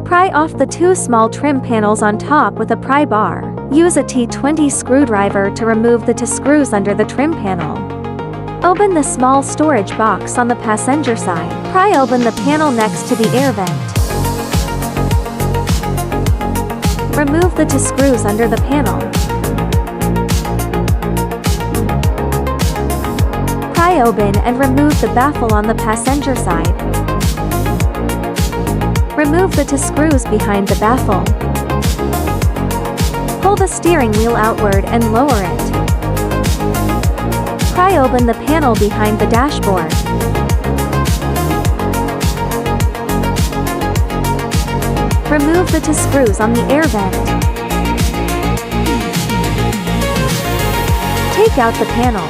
Pry off the two small trim panels on top with a pry bar. Use a T20 screwdriver to remove the two screws under the trim panel. Open the small storage box on the passenger side. Pry open the panel next to the air vent. Remove the two screws under the panel. Pry open and remove the baffle on the passenger side. Remove the two screws behind the baffle. Pull the steering wheel outward and lower it. Pry open the panel behind the dashboard. Remove the two screws on the air vent. Take out the panel.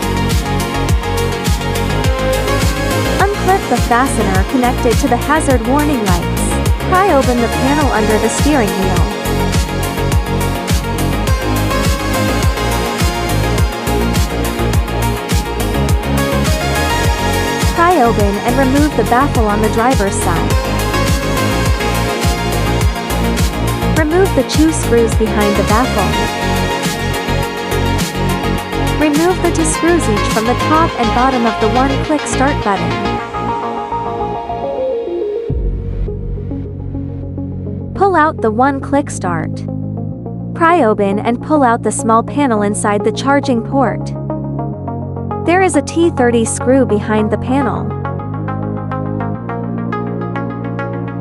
Unclip the fastener connected to the hazard warning lights. Pry open the panel under the steering wheel. Pry open and remove the baffle on the driver's side. Remove the two screws behind the baffle. Remove the two screws each from the top and bottom of the one-click start button. Pull out the one-click start. Pry open and pull out the small panel inside the charging port. There is a T30 screw behind the panel.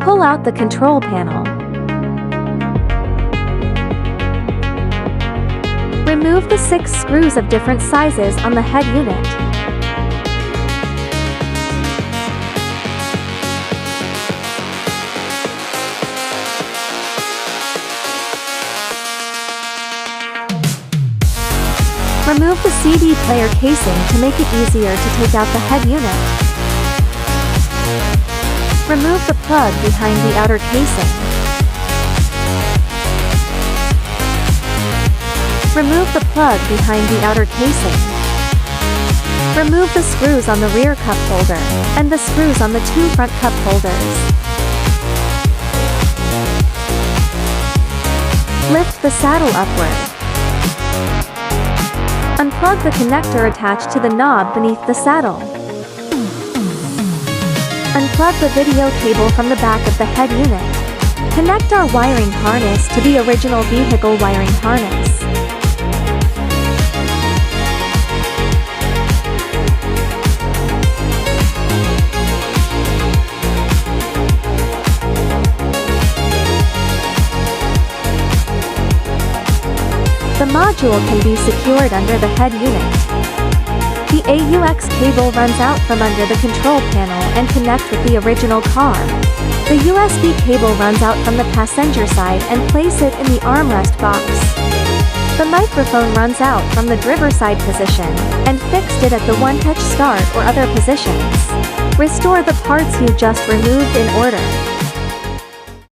Pull out the control panel. Remove the 6 screws of different sizes on the head unit. Remove the CD player casing to make it easier to take out the head unit. Remove the plug behind the outer casing. Remove the plug behind the outer casing. Remove the screws on the rear cup holder, and the screws on the 2 front cup holders. Lift the saddle upward. Unplug the connector attached to the knob beneath the saddle. Unplug the video cable from the back of the head unit. Connect our wiring harness to the original vehicle wiring harness. The module can be secured under the head unit. The AUX cable runs out from under the control panel and connects with the original car. The USB cable runs out from the passenger side and place it in the armrest box. The microphone runs out from the driver side position and fixed it at the one-touch start or other positions. Restore the parts you just removed in order.